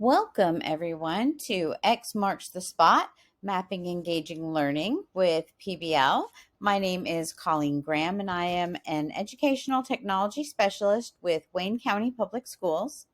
Welcome everyone to X Marks the Spot, Mapping Engaging Learning with PBL. My name is Colleen Graham and I am an Educational Technology Specialist with Wayne County Public Schools.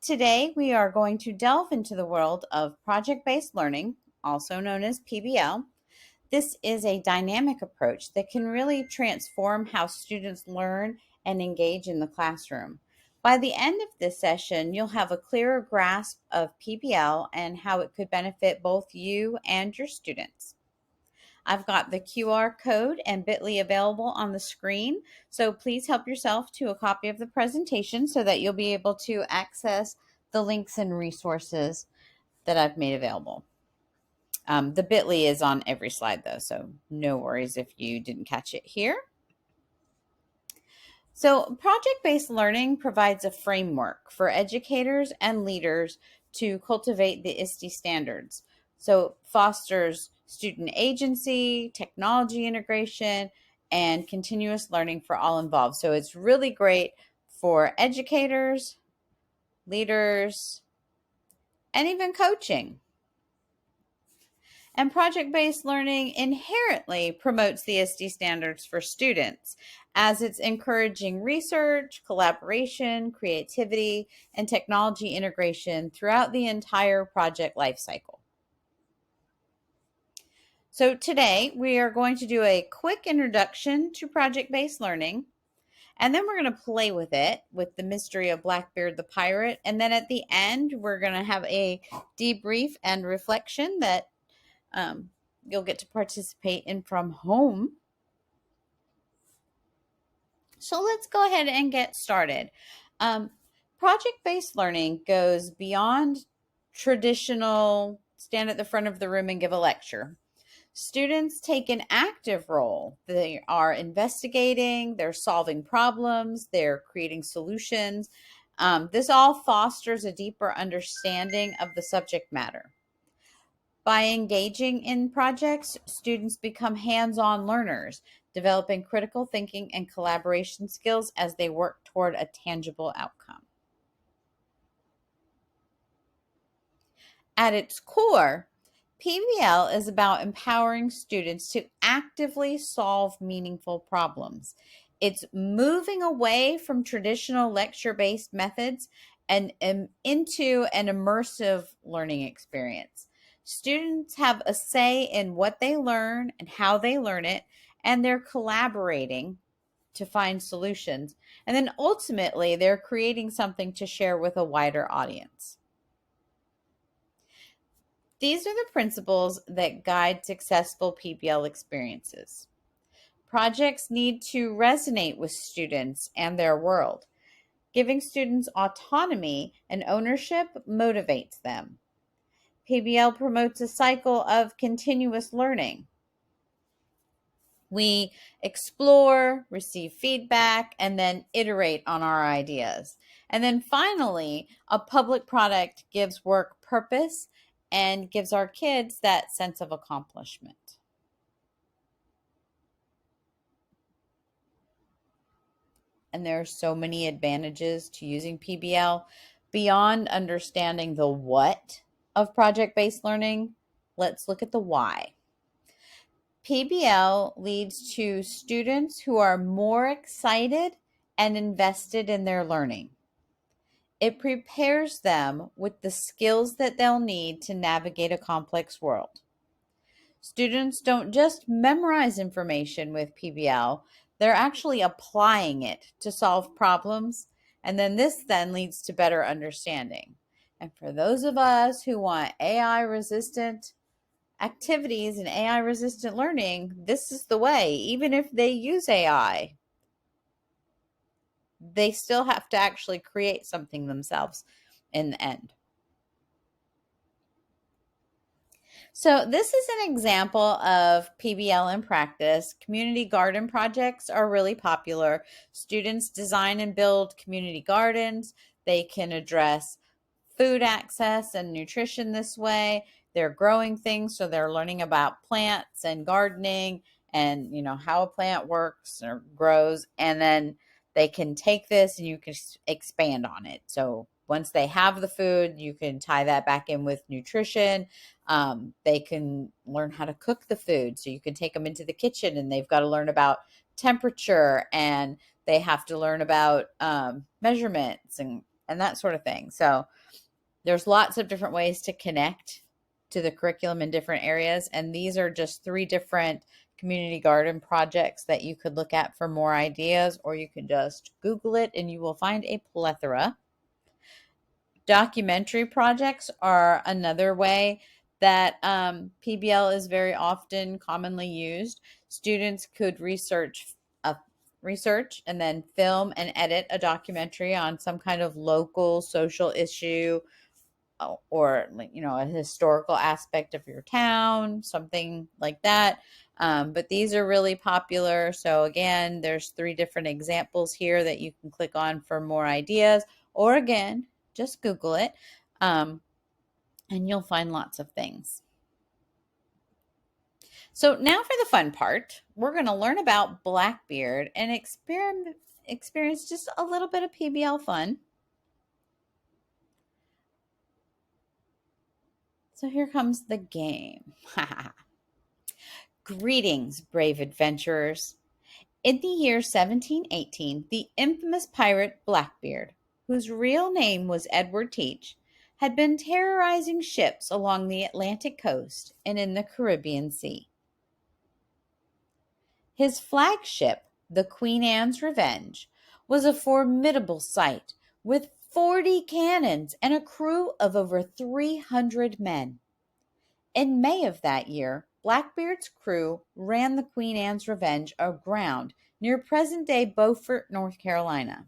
Today we are going to delve into the world of project-based learning, also known as PBL. This is a dynamic approach that can really transform how students learn and engage in the classroom. By the end of this session, you'll have a clearer grasp of PBL and how it could benefit both you and your students. I've got the QR code and bit.ly available on the screen, so please help yourself to a copy of the presentation so that you'll be able to access the links and resources that I've made available. The bit.ly is on every slide though, so no worries if you didn't catch it here. So project-based learning provides a framework for educators and leaders to cultivate the ISTE standards. So it fosters student agency, technology integration, and continuous learning for all involved. So it's really great for educators, leaders, and even coaching. And project-based learning inherently promotes the ISTE standards for students as it's encouraging research, collaboration, creativity, and technology integration throughout the entire project lifecycle. So today we are going to do a quick introduction to project-based learning, and then we're going to play with it with the mystery of Blackbeard the pirate. And then at the end, we're going to have a debrief and reflection that you'll get to participate in from home. So let's go ahead and get started. Project-based learning goes beyond traditional stand at the front of the room and give a lecture. Students take an active role. They are investigating, they're solving problems, they're creating solutions. This all fosters a deeper understanding of the subject matter. By engaging in projects, students become hands-on learners, developing critical thinking and collaboration skills as they work toward a tangible outcome. At its core, PBL is about empowering students to actively solve meaningful problems. It's moving away from traditional lecture-based methods and into an immersive learning experience. Students have a say in what they learn and how they learn it, and they're collaborating to find solutions. And then ultimately, they're creating something to share with a wider audience. These are the principles that guide successful PBL experiences. Projects need to resonate with students and their world. Giving students autonomy and ownership motivates them. PBL promotes a cycle of continuous learning. We explore, receive feedback, and then iterate on our ideas. And then finally, a public product gives work purpose and gives our kids that sense of accomplishment. And there are so many advantages to using PBL. Beyond understanding the what of project-based learning, let's look at the why. PBL leads to students who are more excited and invested in their learning. It prepares them with the skills that they'll need to navigate a complex world. Students don't just memorize information with PBL, they're actually applying it to solve problems, and then this then leads to better understanding. And for those of us who want AI-resistant activities and AI-resistant learning, this is the way. Even if they use AI, they still have to actually create something themselves in the end. So this is an example of PBL in practice. Community garden projects are really popular. Students design and build community gardens. They can address food access and nutrition this way. They're growing things, so they're learning about plants and gardening and how a plant works or grows, and then they can take this and you can expand on it. So once they have the food, you can tie that back in with nutrition. They can learn how to cook the food. So you can take them into the kitchen and they've got to learn about temperature, and they have to learn about measurements and that sort of thing. So there's lots of different ways to connect to the curriculum in different areas. And these are just 3 different community garden projects that you could look at for more ideas, or you can just Google it and you will find a plethora. Documentary projects are another way that PBL is very often commonly used. Students could research and then film and edit a documentary on some kind of local social issue, or a historical aspect of your town, something like that. But these are really popular. So again, there's 3 different examples here that you can click on for more ideas, or again, just Google it, and you'll find lots of things. So now for the fun part, we're going to learn about Blackbeard and experience just a little bit of PBL fun. So here comes the game. Greetings, brave adventurers. In the year 1718, the infamous pirate Blackbeard, whose real name was Edward Teach, had been terrorizing ships along the Atlantic coast and in the Caribbean Sea. His flagship, the Queen Anne's Revenge, was a formidable sight with 40 cannons and a crew of over 300 men. In May of that year, Blackbeard's crew ran the Queen Anne's Revenge aground near present-day Beaufort, North Carolina.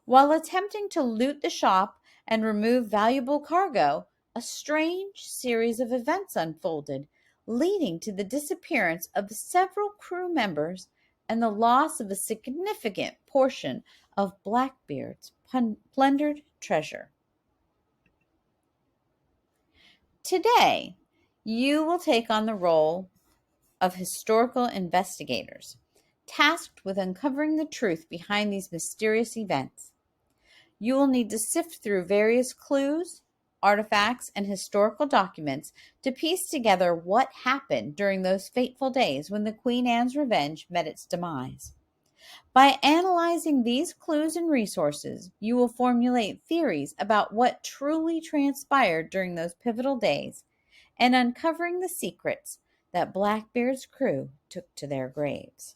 While attempting to loot the shop and remove valuable cargo, a strange series of events unfolded, leading to the disappearance of several crew members and the loss of a significant portion of Blackbeard's plundered treasure. Today, you will take on the role of historical investigators, tasked with uncovering the truth behind these mysterious events. You will need to sift through various clues, artifacts, and historical documents to piece together what happened during those fateful days when the Queen Anne's Revenge met its demise. By analyzing these clues and resources, you will formulate theories about what truly transpired during those pivotal days and uncovering the secrets that Blackbeard's crew took to their graves.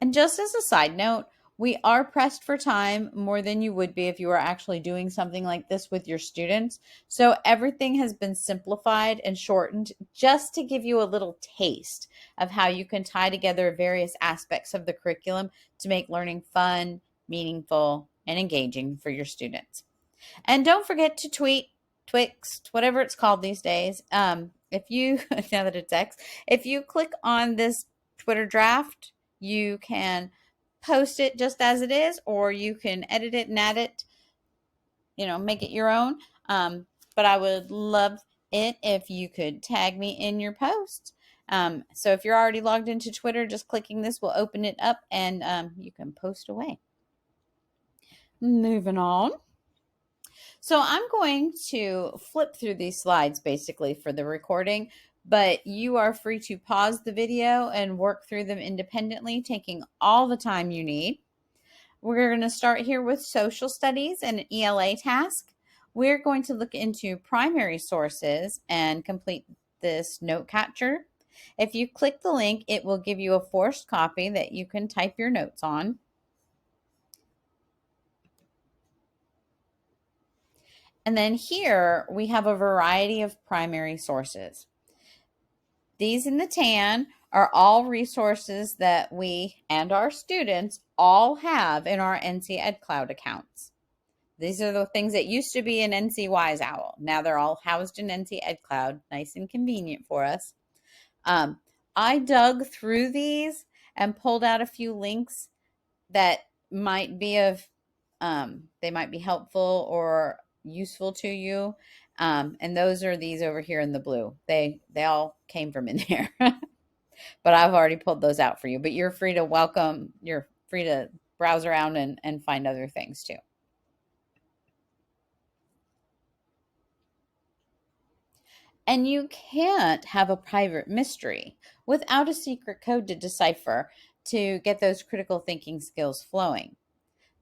And just as a side note, we are pressed for time more than you would be if you were actually doing something like this with your students. So everything has been simplified and shortened just to give you a little taste of how you can tie together various aspects of the curriculum to make learning fun, meaningful, and engaging for your students. And don't forget to tweet, Twixt, whatever it's called these days. If you, now that it's X, if you click on this Twitter draft, you can post it just as it is, or you can edit it and add it, make it your own. But I would love it if you could tag me in your post. So if you're already logged into Twitter, just clicking this will open it up and you can post away. Moving on. So I'm going to flip through these slides basically for the recording, but you are free to pause the video and work through them independently, taking all the time you need. We're going to start here with social studies and an ELA task. We're going to look into primary sources and complete this note capture. If you click the link, it will give you a forced copy that you can type your notes on. And then here we have a variety of primary sources. These in the tan are all resources that we and our students all have in our NC Ed Cloud accounts. These are the things that used to be in NC Wise Owl. Now they're all housed in NC Ed Cloud. Nice and convenient for us. I dug through these and pulled out a few links that might be they might be helpful or useful to you. And those are these over here in the blue. They all came from in there, but I've already pulled those out for you. But you're free to browse around and find other things too. And you can't have a private mystery without a secret code to decipher to get those critical thinking skills flowing.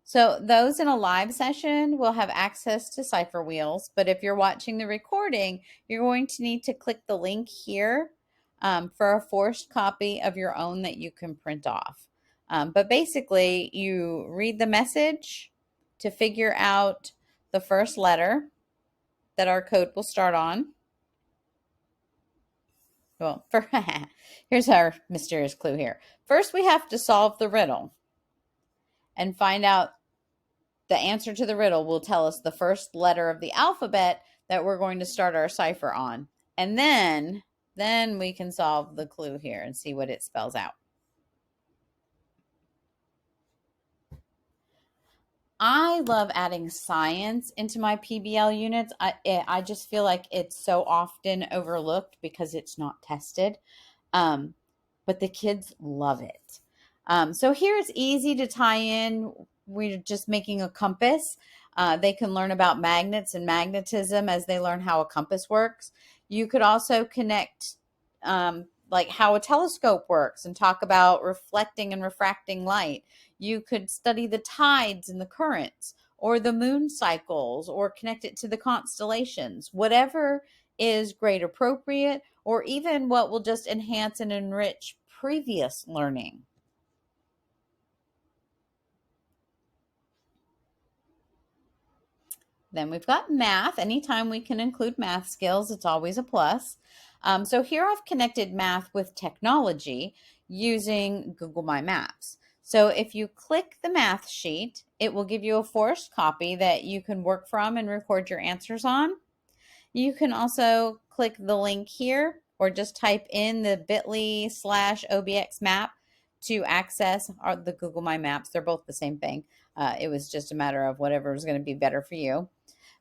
So those in a live session will have access to cipher wheels, but if you're watching the recording, you're going to need to click the link here for a forced copy of your own that you can print off. But basically, you read the message to figure out the first letter that our code will start on. Well, here's our mysterious clue here. First, we have to solve the riddle and find out the answer to the riddle will tell us the first letter of the alphabet that we're going to start our cipher on. And then we can solve the clue here and see what it spells out. I love adding science into my PBL units. I just feel like it's so often overlooked because it's not tested. But the kids love it. So here it's easy to tie in. We're just making a compass. They can learn about magnets and magnetism as they learn how a compass works. You could also connect like how a telescope works and talk about reflecting and refracting light. You could study the tides and the currents or the moon cycles or connect it to the constellations, whatever is grade appropriate, or even what will just enhance and enrich previous learning. Then we've got math. Anytime we can include math skills, it's always a plus. So here I've connected math with technology using Google My Maps. So if you click the math sheet, it will give you a forced copy that you can work from and record your answers on. You can also click the link here or just type in the bit.ly/OBX map to access the Google My Maps. They're both the same thing. It was just a matter of whatever is going to be better for you.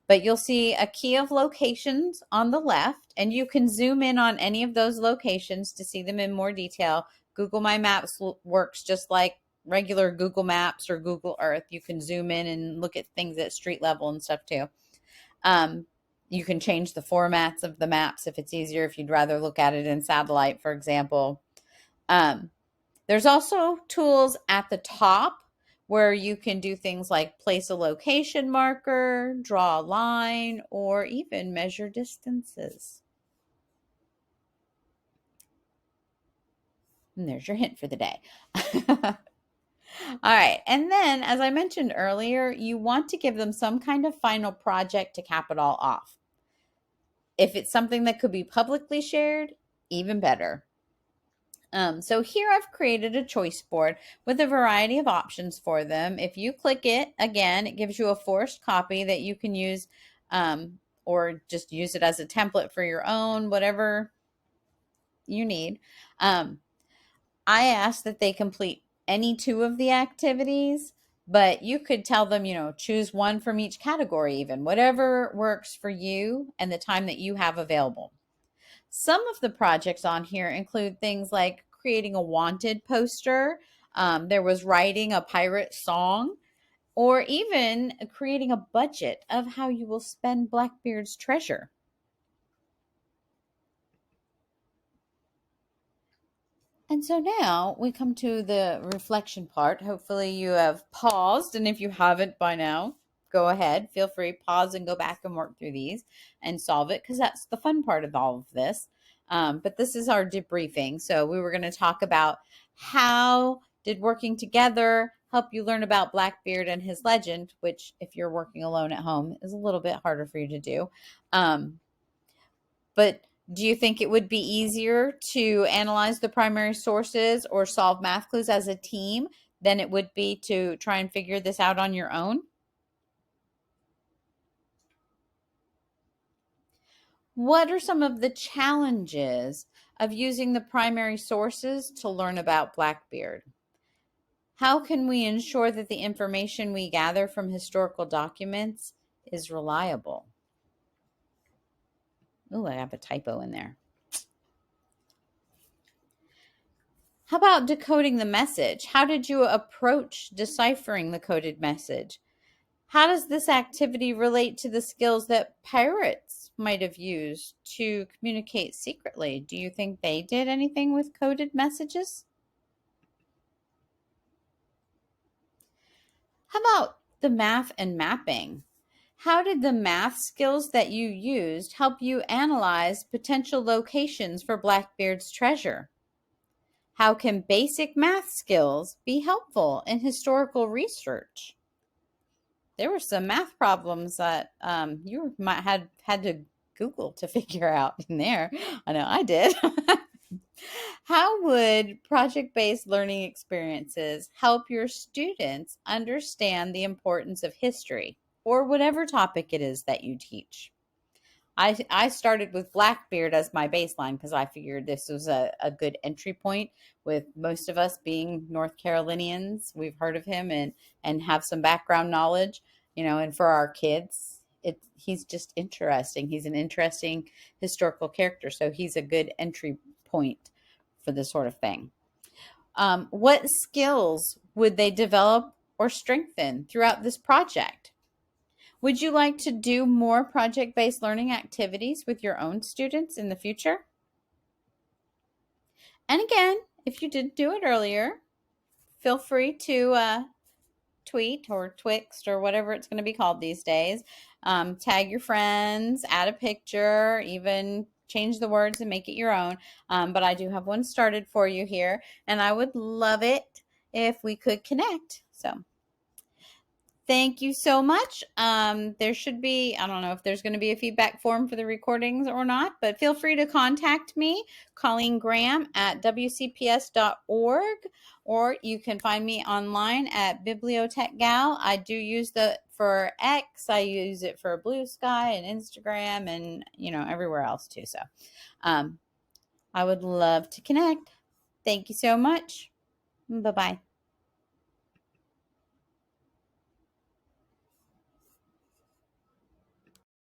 But you'll see a key of locations on the left, and you can zoom in on any of those locations to see them in more detail. Google My Maps works just like regular Google Maps or Google Earth. You can zoom in and look at things at street level and stuff too. You can change the formats of the maps if it's easier, if you'd rather look at it in satellite, for example. There's also tools at the top where you can do things like place a location marker, draw a line, or even measure distances. And there's your hint for the day. All right. And then, as I mentioned earlier, you want to give them some kind of final project to cap it all off. If it's something that could be publicly shared, even better. So here I've created a choice board with a variety of options for them. If you click it, again, it gives you a forced copy that you can use or just use it as a template for your own, whatever you need. I ask that they complete any two of the activities, but you could tell them, choose one from each category even, whatever works for you and the time that you have available. Some of the projects on here include things like creating a wanted poster. There was writing a pirate song, or even creating a budget of how you will spend Blackbeard's treasure. And so now we come to the reflection part. Hopefully you have paused, and if you haven't by now, go ahead. Feel free, pause and go back and work through these and solve it, because that's the fun part of all of this. But this is our debriefing. So we were going to talk about how did working together help you learn about Blackbeard and his legend, which if you're working alone at home is a little bit harder for you to do. But do you think it would be easier to analyze the primary sources or solve math clues as a team than it would be to try and figure this out on your own? What are some of the challenges of using the primary sources to learn about Blackbeard? How can we ensure that the information we gather from historical documents is reliable? Oh, I have a typo in there. How about decoding the message? How did you approach deciphering the coded message? How does this activity relate to the skills that pirates might have used to communicate secretly? Do you think they did anything with coded messages? How about the math and mapping? How did the math skills that you used help you analyze potential locations for Blackbeard's treasure? How can basic math skills be helpful in historical research? There were some math problems that you might had to Google to figure out in there. I know I did. How would project-based learning experiences help your students understand the importance of history or whatever topic it is that you teach? I started with Blackbeard as my baseline because I figured this was a good entry point with most of us being North Carolinians. We've heard of him and have some background knowledge, and for our kids, he's just interesting. He's an interesting historical character, so he's a good entry point for this sort of thing. What skills would they develop or strengthen throughout this project? Would you like to do more project-based learning activities with your own students in the future? And again, if you didn't do it earlier, feel free to tweet or Twixt or whatever it's going to be called these days. Tag your friends, add a picture, even change the words and make it your own. But I do have one started for you here, and I would love it if we could connect. So thank you so much. There should be, I don't know if there's going to be a feedback form for the recordings or not, but feel free to contact me, Colleen Graham at wcps.org, or you can find me online at BibliotechGal. I do use for X, I use it for Blue Sky and Instagram and, everywhere else too. So I would love to connect. Thank you so much. Bye-bye.